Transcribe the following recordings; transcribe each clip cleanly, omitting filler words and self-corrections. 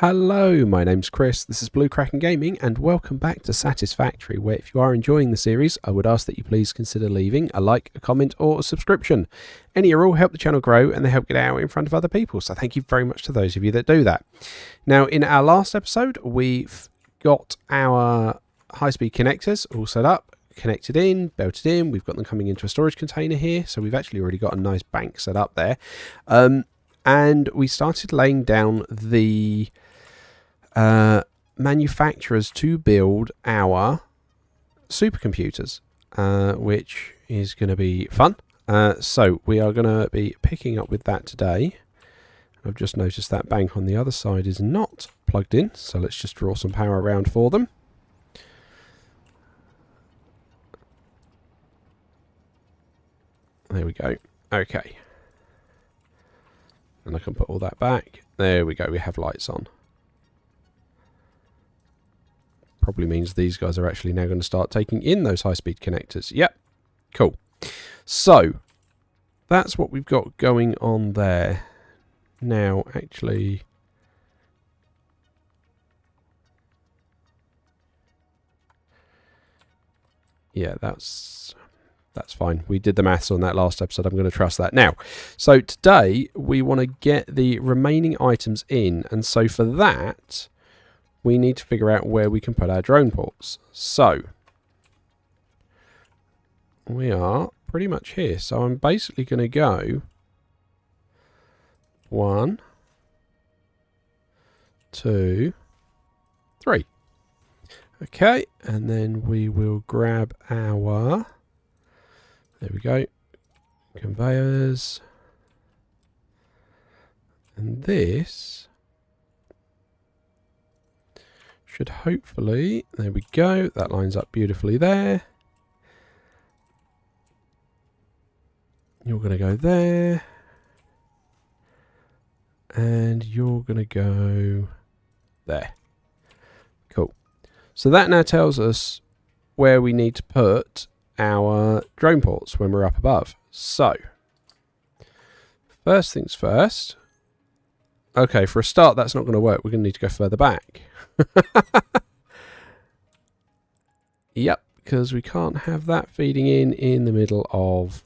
Hello, my name's Chris, this is Blue Kraken Gaming, and welcome back to Satisfactory, where if you are enjoying the series, I would ask that you please consider leaving a like, a comment, or a subscription. Any or all help the channel grow, and they help get out in front of other people, so thank you very much to those of you that do that. Now, in our last episode, we've got our high-speed connectors all set up, connected in, belted in, we've got them coming into a storage container here, so we've actually already got a nice bank set up there. And we started laying down the manufacturers to build our supercomputers, which is going to be fun. So we are going to be picking up with that today. I've just noticed that bank on the other side is not plugged in, so let's just draw some power around for them. There we go. Okay. And I can put all that back. There we go, we have lights on. Probably means these guys are actually now going to start taking in those high-speed connectors. Yep, cool. So, that's what we've got going on there. Now, actually... yeah, that's fine. We did the maths on that last episode. I'm going to trust that. Now, so today we want to get the remaining items in. And so for that, we need to figure out where we can put our drone ports. So, we are pretty much here. So I'm basically going to go 1, 2, 3. Okay, and then we will grab our... there we go. Conveyors. And this should hopefully... there we go. That lines up beautifully there. You're going to go there. And you're going to go there. Cool. So that now tells us where we need to put our drone ports when we're up above. So, first things first. Okay, for a start, that's not going to work. We're going to need to go further back. Yep, because we can't have that feeding in the middle of,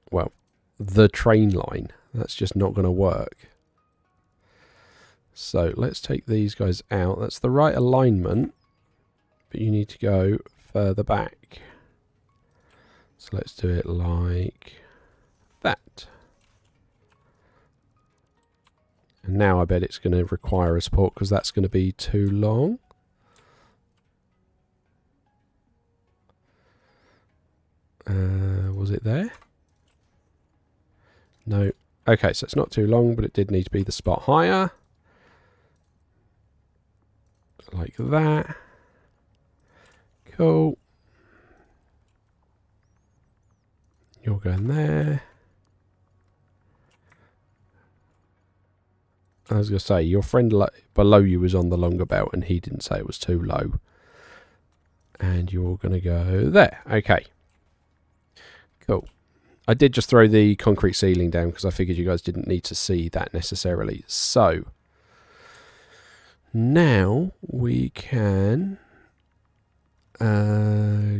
well, the train line. That's just not going to work. So, let's take these guys out. That's the right alignment, but you need to go further back. So let's do it like that. And now I bet it's going to require a support because that's going to be too long. Was it there? No. Okay, so it's not too long, but it did need to be the spot higher. Like that. Cool. You're going there. I was going to say, your friend below you was on the longer belt and he didn't say it was too low. And you're going to go there. Okay. Cool. I did just throw the concrete ceiling down because I figured you guys didn't need to see that necessarily. So, now we can...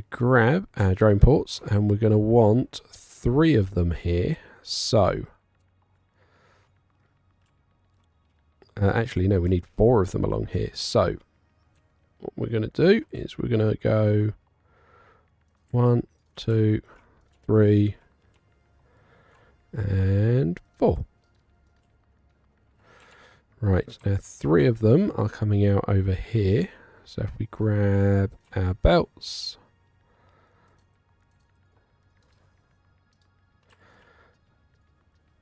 grab our drone ports, and we're going to want 3 of them here. So, actually, no, we need 4 of them along here. So, what we're going to do is we're going to go 1, 2, 3, and 4. Right, now 3 of them are coming out over here. So if we grab our belts,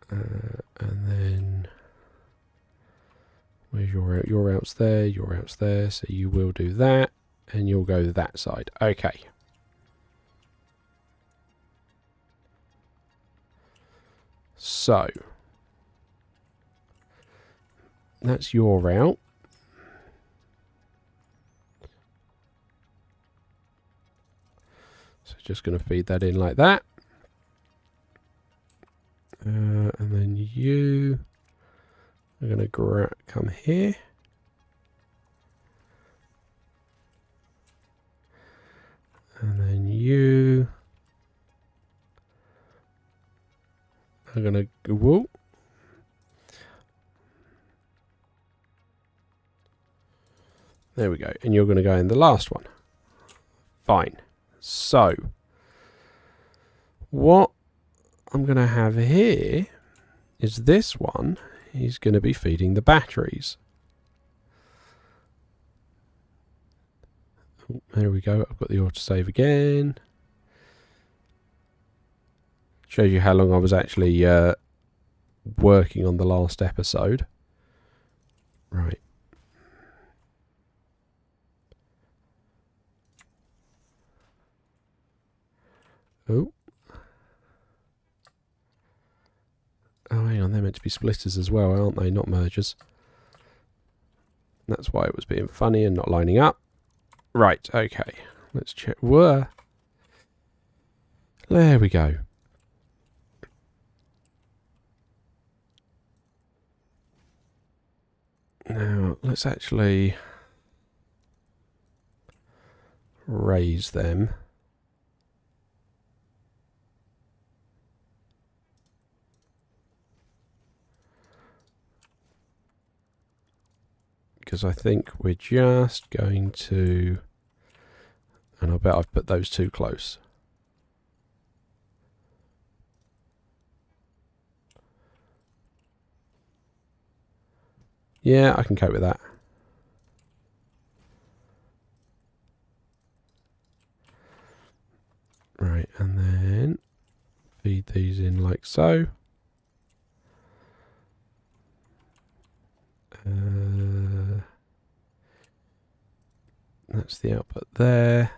and then where's your out? Your out's there, your out's there, so you will do that, and you'll go that side. Okay. So, that's your route. So just going to feed that in like that. And then you I'm going to come here. And then you are going to go, whoa. There we go. And you're going to go in the last one. Fine. So, what I'm going to have here is this one is going to be feeding the batteries. Oh, there we go. I've got the autosave again. Shows you how long I was actually working on the last episode. Right. Oh. Oh, hang on. They're meant to be splitters as well, aren't they? Not mergers. That's why it was being funny and not lining up. Right. Okay. Let's check. Whoa. There we go. Now, let's actually raise them. Because I think we're just going to... And I bet I've put those too close. Yeah, I can cope with that. Right, and then feed these in like so. That's the output there.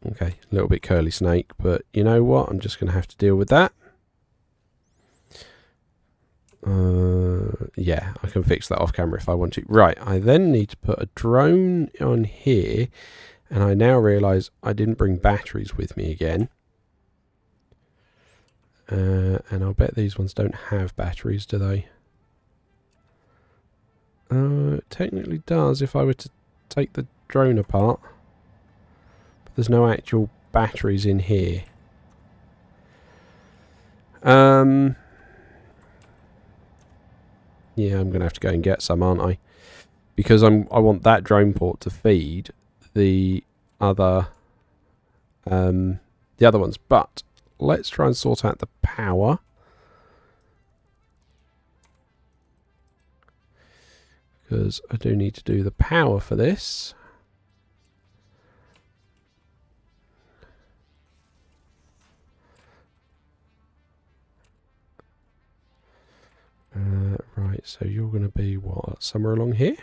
Okay, a little bit curly snake, but you know what? I'm just going to have to deal with that. Yeah, I can fix that off camera if I want to. Right, I then need to put a drone on here, and I now realise I didn't bring batteries with me again. And I'll bet these ones don't have batteries, do they? It technically does if I were to take the drone apart. But there's no actual batteries in here. Yeah, I'm going to have to go and get some, aren't I? Because I want that drone port to feed the other ones. But let's try and sort out the power. Because I do need to do the power for this. Right, so you're going to be, what, somewhere along here?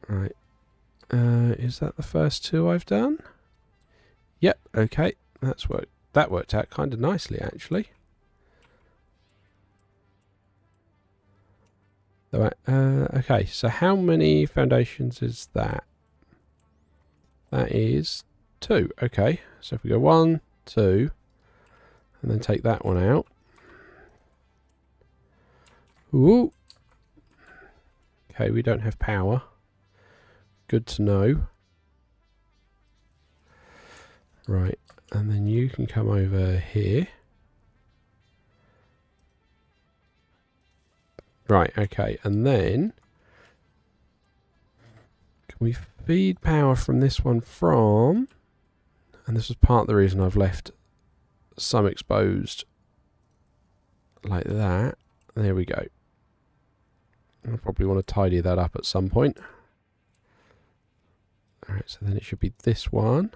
Right. Is that the first two I've done? Yep, okay. That worked out kind of nicely, actually. Okay, so how many foundations is that? That is 2. Okay, so if we go 1, 2, and then take that one out. Ooh. Okay, we don't have power. Good to know. Right, and then you can come over here. Right, okay, and then can we feed power from this one from, and this was part of the reason I've left some exposed like that. There we go. I'll probably want to tidy that up at some point. Alright, so then it should be this one.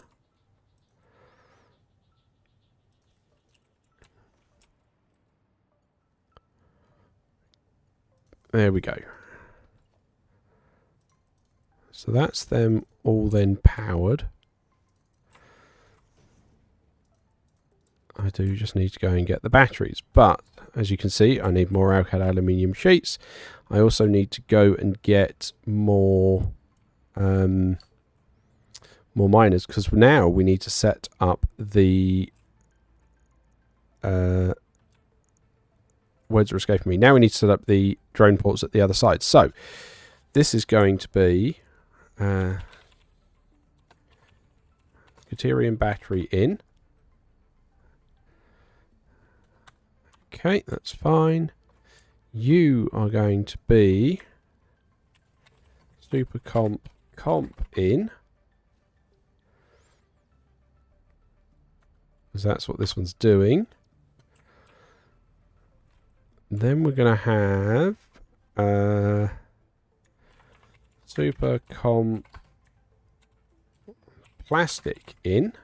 There we go. So that's them all then powered. I do just need to go and get the batteries. But, as you can see, I need more alkali aluminium sheets. I also need to go and get more miners, because now we need to set up the words are escaping me. Now we need to set up the drone ports at the other side. So this is going to be Deuterium battery in. Okay, that's fine. You are going to be super comp in, because that's what this one's doing. Then we're going to have super comp plastic in.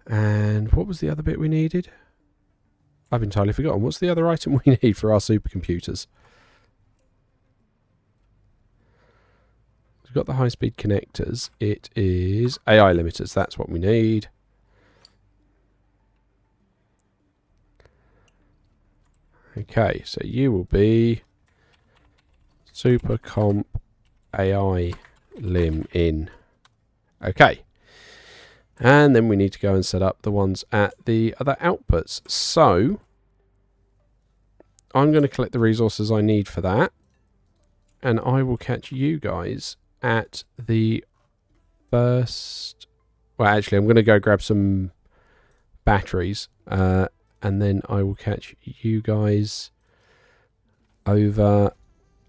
And what was the other bit we needed? I've entirely forgotten. What's the other item we need for our supercomputers? We've got the high-speed connectors. It is AI limiters. That's what we need. Okay, so you will be super comp AI lim in. Okay. And then we need to go and set up the ones at the other outputs. So I'm going to collect the resources I need for that. And I will catch you guys at the first... Well, actually, I'm going to go grab some batteries. And then I will catch you guys over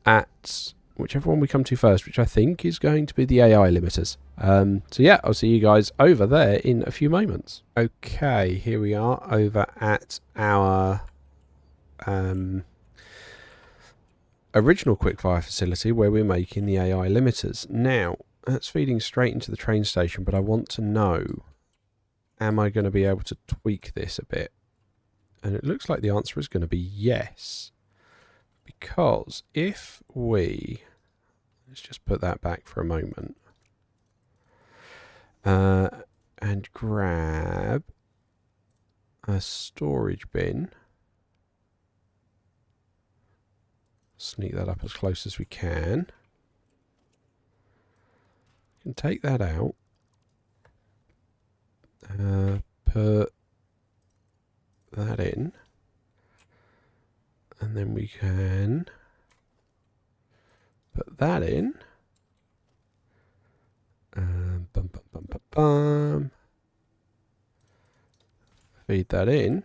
at whichever one we come to first, which I think is going to be the AI limiters. So yeah, I'll see you guys over there in a few moments. Okay, here we are over at our original quickfire facility where we're making the AI limiters. Now, that's feeding straight into the train station, but I want to know, am I going to be able to tweak this a bit? And it looks like the answer is going to be yes. Because if we... Let's just put that back for a moment. And grab a storage bin. Sneak that up as close as we can. You can take that out. Put that in. And then we can put that in. Bum, bum, bum, bum, bum. Feed that in.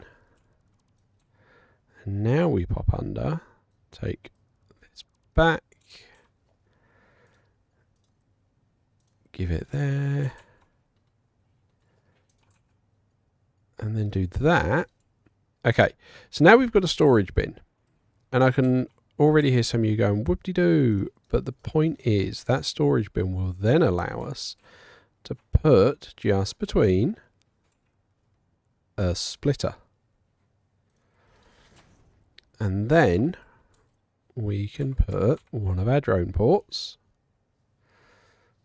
And now we pop under. Take this back. Give it there. And then do that. Okay, so now we've got a storage bin. And I can already hear some of you going, whoop-de-doo. But the point is, that storage bin will then allow us to put just between a splitter. And then we can put one of our drone ports.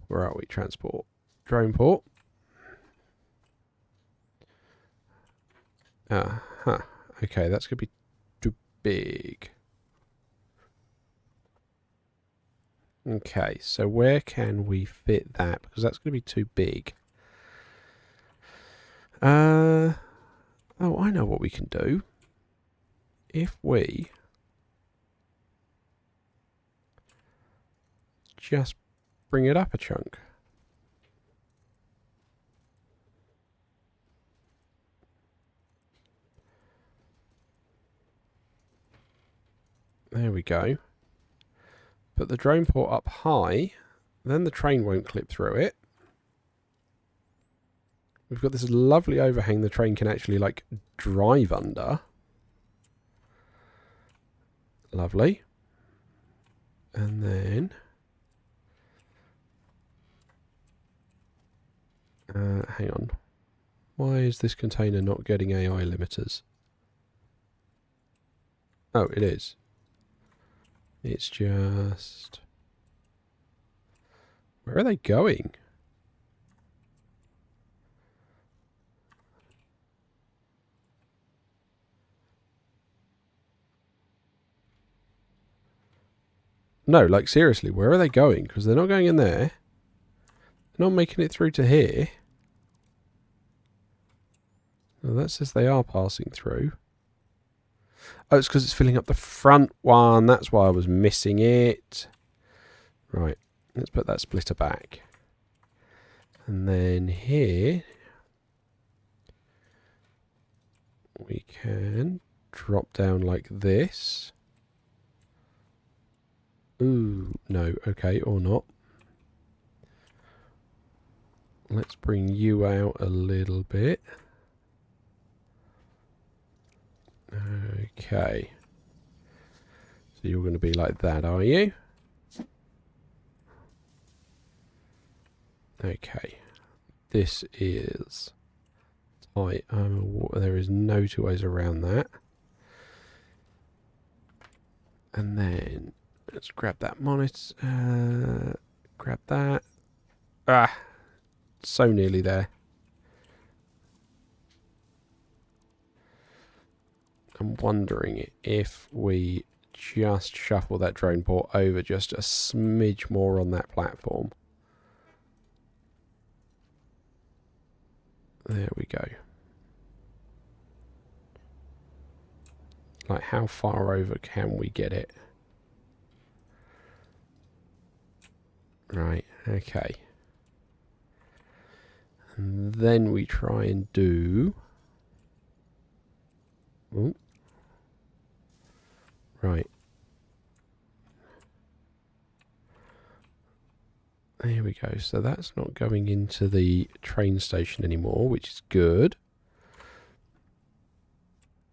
Where are we? Transport. Drone port. Okay, that's going to be too big. Okay, so where can we fit that? Because that's going to be too big. Oh, I know what we can do. If we just bring it up a chunk. There we go. Put the drone port up high, then the train won't clip through it. We've got this lovely overhang the train can actually like drive under. Lovely. And then hang on. Why is this container not getting AI limiters? Oh, it is. It's just... Where are they going? No, like seriously, where are they going? Because they're not going in there. They're not making it through to here. Well, that says they are passing through. Oh, it's because it's filling up the front one. That's why I was missing it. Right, let's put that splitter back. And then here, we can drop down like this. Ooh, no, okay, or not. Let's bring you out a little bit. Okay. So you're going to be like that, are you? Okay. This is tight. There is no two ways around that. And then let's grab that monitor. Grab that. Ah, so nearly there. I'm wondering if we just shuffle that drone port over just a smidge more on that platform. There we go. Like, how far over can we get it? Right, okay. And then we try and do... Ooh. Right. There we go. So that's not going into the train station anymore, which is good.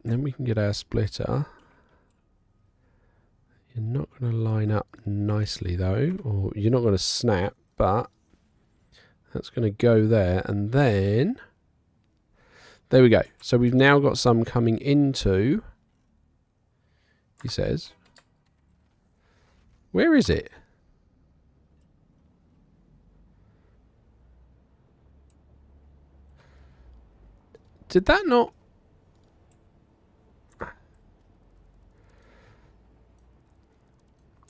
And then we can get our splitter. You're not going to line up nicely though, or you're not going to snap, but that's going to go there. And then, there we go. So we've now got some coming into, he says. Where is it? Did that not...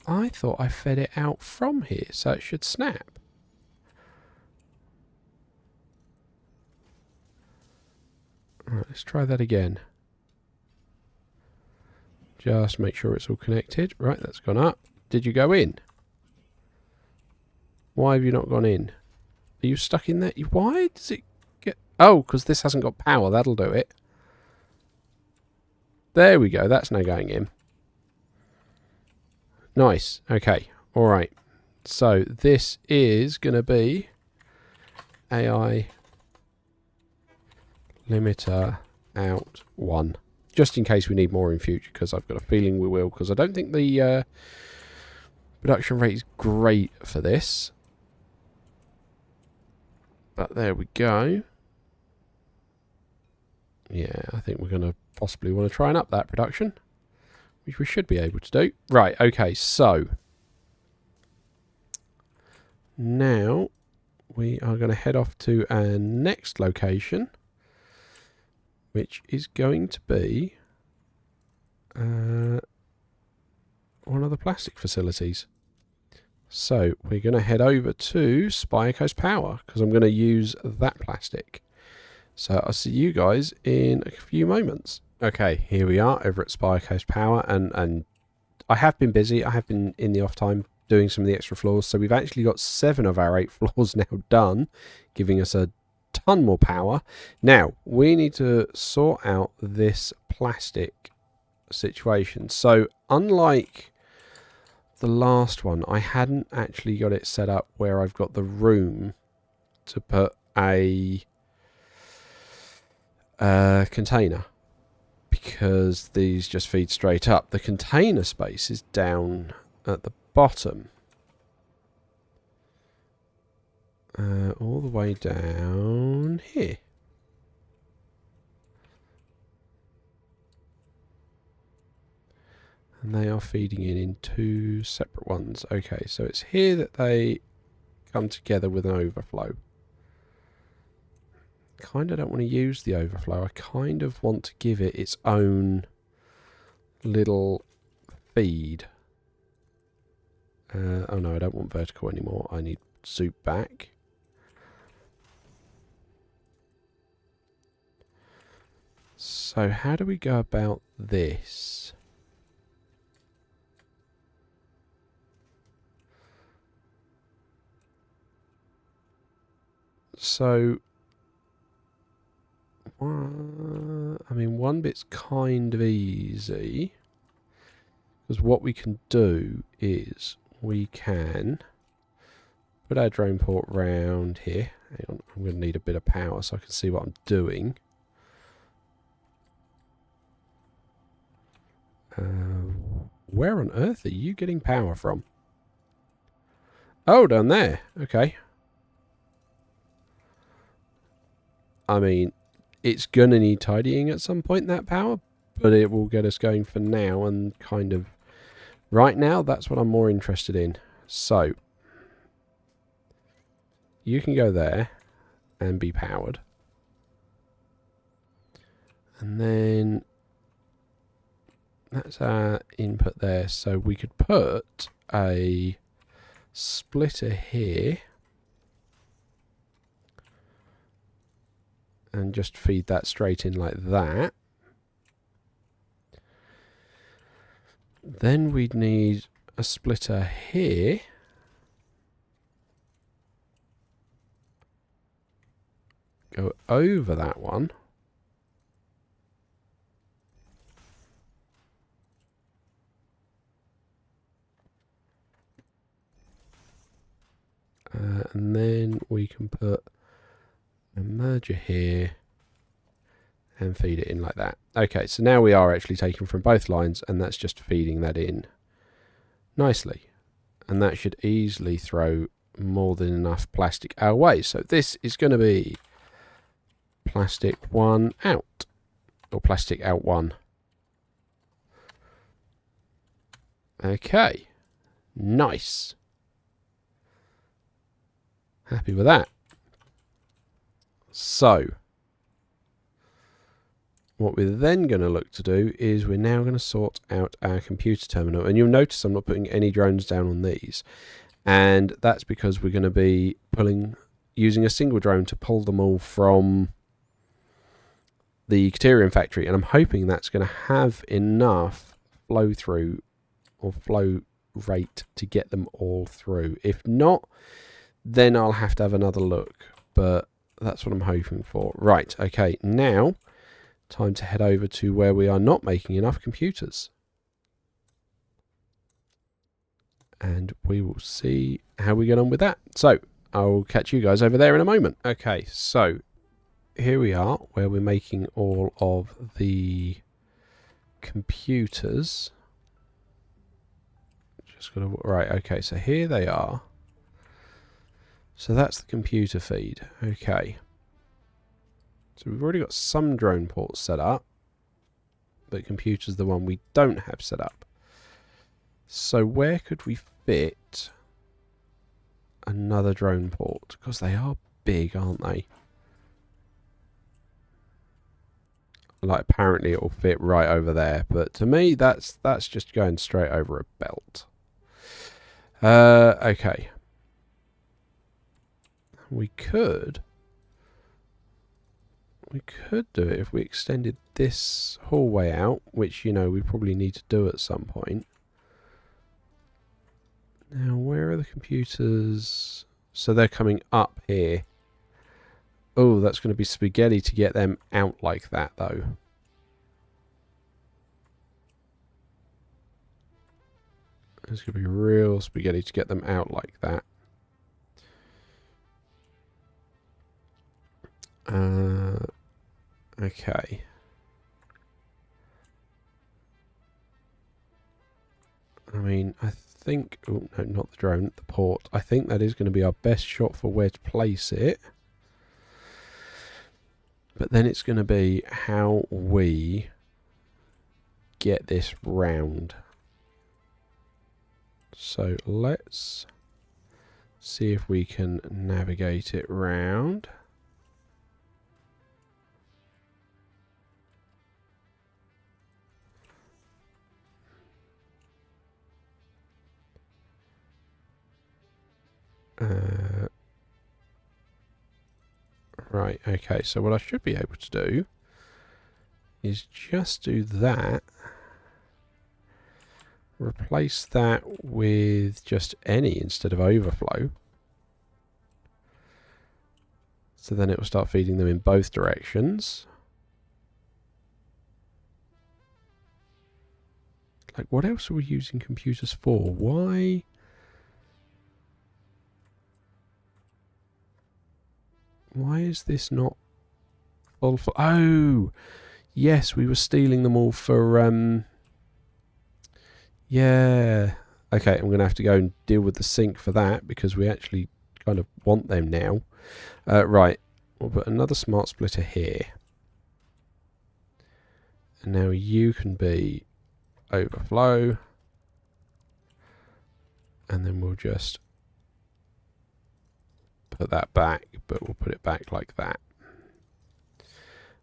I thought I fed it out from here, so it should snap. Alright, let's try that again. Just make sure it's all connected. Right, that's gone up. Did you go in? Why have you not gone in? Are you stuck in there? Why does it get... Oh, because this hasn't got power. That'll do it. There we go. That's now going in. Nice. Okay. All right. So this is going to be AI limiter out 1. Just in case we need more in future, because I've got a feeling we will, because I don't think the production rate is great for this. But there we go. Yeah, I think we're going to possibly want to try and up that production, which we should be able to do. Right, okay, so now we are going to head off to our next location, which is going to be one of the plastic facilities. So we're going to head over to Spire Coast Power, because I'm going to use that plastic. So I'll see you guys in a few moments. Okay, here we are over at Spire Coast Power, and I have been busy. I have been in the off time doing some of the extra floors, so we've actually got 7 of our 8 floors now done, giving us a ton more power. Now we need to sort out this plastic situation. So unlike the last one, I hadn't actually got it set up where I've got the room to put a container, because these just feed straight up. The container space is down at the bottom, all the way down here. And they are feeding in 2 separate ones. Okay, so it's here that they come together with an overflow. Kind of don't want to use the overflow. I kind of want to give it its own little feed. Oh no, I don't want vertical anymore. I need soup back. So how do we go about this? So, I mean, one bit's kind of easy. Because what we can do is we can put our drone port round here. Hang on, I'm going to need a bit of power so I can see what I'm doing. Where on earth are you getting power from? Oh, down there. Okay. I mean, it's going to need tidying at some point, that power, but it will get us going for now and kind of... Right now, that's what I'm more interested in. So, you can go there and be powered. And then that's our input there. So we could put a splitter here and just feed that straight in like that. Then we'd need a splitter here. Go over that one. And then we can put a merger here and feed it in like that. Okay, so now we are actually taking from both lines, and that's just feeding that in nicely. And that should easily throw more than enough plastic our way. So this is going to be plastic 1 out, or plastic out 1. Okay, nice. Happy with that. So, what we're then going to look to do is we're now going to sort out our computer terminal. And you'll notice I'm not putting any drones down on these. And that's because we're going to be using a single drone to pull them all from the Criterion factory. And I'm hoping that's going to have enough flow through or flow rate to get them all through. If not, then I'll have to have another look. But that's what I'm hoping for. Right, okay, now time to head over to where we are not making enough computers. And we will see how we get on with that. So, I'll catch you guys over there in a moment. Okay, so here we are where we're making all of the computers. Just gotta, right, okay, so here they are. So that's the computer feed. Okay. So we've already got some drone ports set up, but computer's the one we don't have set up. So where could we fit another drone port? Because they are big, aren't they? Like, apparently it will fit right over there, but to me that's just going straight over a belt. Okay. We could do it if we extended this hallway out, which, you know, we probably need to do at some point. Now, where are the computers? So they're coming up here. Oh, that's going to be spaghetti to get them out like that, though. It's going to be real spaghetti to get them out like that. Okay. I mean, I think... Oh, no, not the drone, the port. I think that is going to be our best shot for where to place it. But then it's going to be how we get this round. So let's see if we can navigate it round. Right, okay, so what I should be able to do is just do that. Replace that with just any instead of overflow. So then it will start feeding them in both directions. Like, what else are we using computers for? Why? Why is this not full? Oh, yes, we were stealing them all for, yeah. Okay, I'm going to have to go and deal with the sync for that because we actually kind of want them now. Right, we'll put another smart splitter here. And now you can be overflow. And then we'll just put that back, but we'll put it back like that.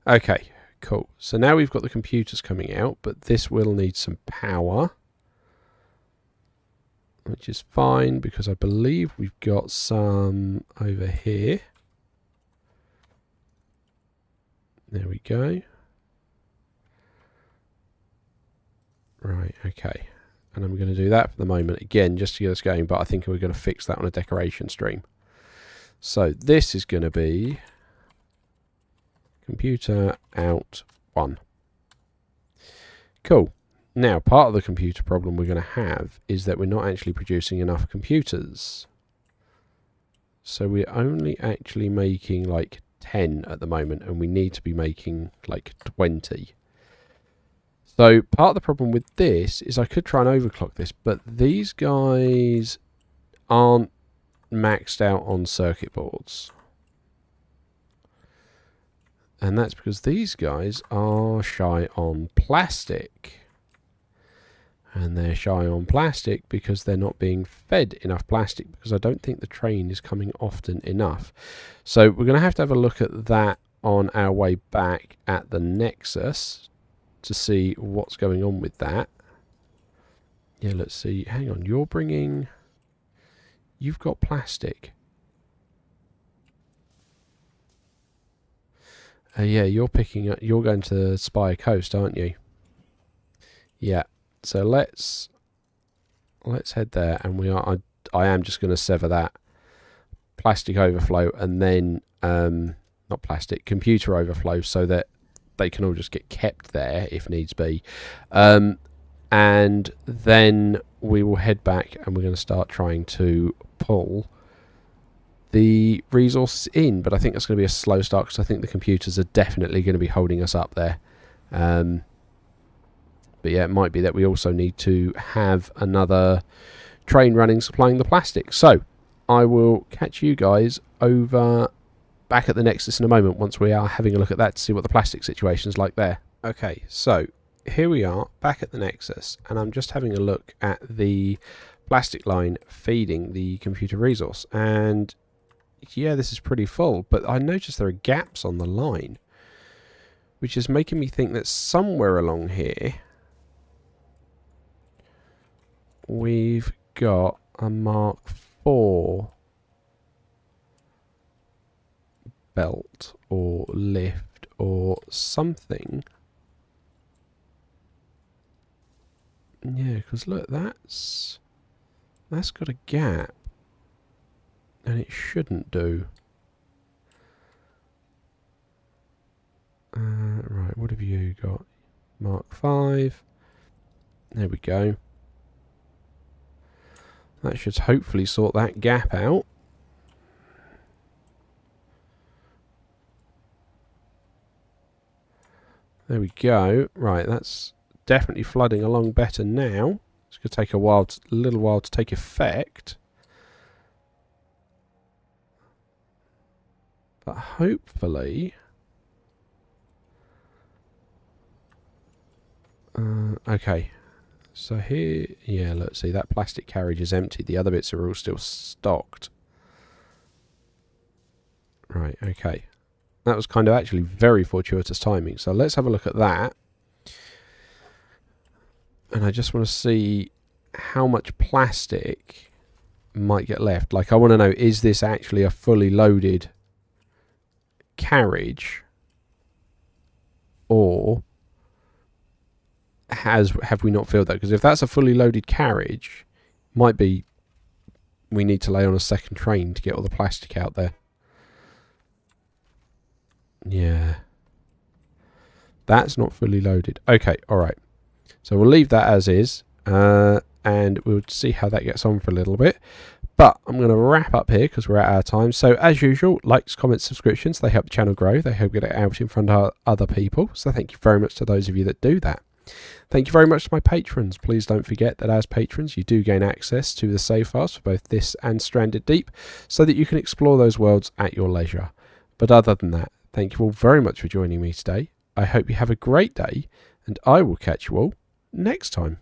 Okay, cool. So now we've got the computers coming out, but this will need some power, which is fine because I believe we've got some over here. There we go. Right, okay. And I'm going to do that for the moment again just to get us going, but I think we're going to fix that on a decoration stream. So this is going to be computer out 1. Cool. Now, part of the computer problem we're going to have is that we're not actually producing enough computers. So we're only actually making like 10 at the moment, and we need to be making like 20. So part of the problem with this is I could try and overclock this, but these guys aren't maxed out on circuit boards. And that's because these guys are shy on plastic. And they're shy on plastic because they're not being fed enough plastic, because I don't think the train is coming often enough. So we're going to have a look at that on our way back at the Nexus to see what's going on with that. Yeah, let's see. Hang on, you've got plastic. Yeah, you're going to Spire Coast, aren't you? Yeah. So let's head there, and I am just going to sever that plastic overflow, and then not plastic, computer overflow, so that they can all just get kept there if needs be. And then we will head back, and we're going to start trying to pull the resources in, but I think that's going to be a slow start because I think the computers are definitely going to be holding us up there. But yeah, it might be that we also need to have another train running supplying the plastic. So I will catch you guys over back at the Nexus in a moment once we are having a look at that to see what the plastic situation is like there. Okay, so here we are back at the Nexus, and I'm just having a look at the plastic line feeding the computer resource, and yeah, this is pretty full, but I noticed there are gaps on the line, which is making me think that somewhere along here we've got a Mark IV belt or lift or something. Yeah, because look, that's got a gap, and it shouldn't do. Right, what have you got? Mark V. There we go. That should hopefully sort that gap out. There we go. Right, that's definitely flooding along better now. It's going to take a little while to take effect. But hopefully... okay. So here... yeah, let's see. That plastic carriage is empty. The other bits are all still stocked. Right, okay. That was kind of actually very fortuitous timing. So let's have a look at that. And I just want to see how much plastic might get left. Like, I want to know, is this actually a fully loaded carriage, or have we not filled that? Because if that's a fully loaded carriage, might be we need to lay on a second train to get all the plastic out there. Yeah, that's not fully loaded. Okay, all right, so we'll leave that as is, and we'll see how that gets on for a little bit. But I'm going to wrap up here because we're at our time. So as usual, likes, comments, subscriptions, they help the channel grow. They help get it out in front of other people. So thank you very much to those of you that do that. Thank you very much to my patrons. Please don't forget that as patrons, you do gain access to the save files for both this and Stranded Deep, so that you can explore those worlds at your leisure. But other than that, thank you all very much for joining me today. I hope you have a great day, and I will catch you all next time.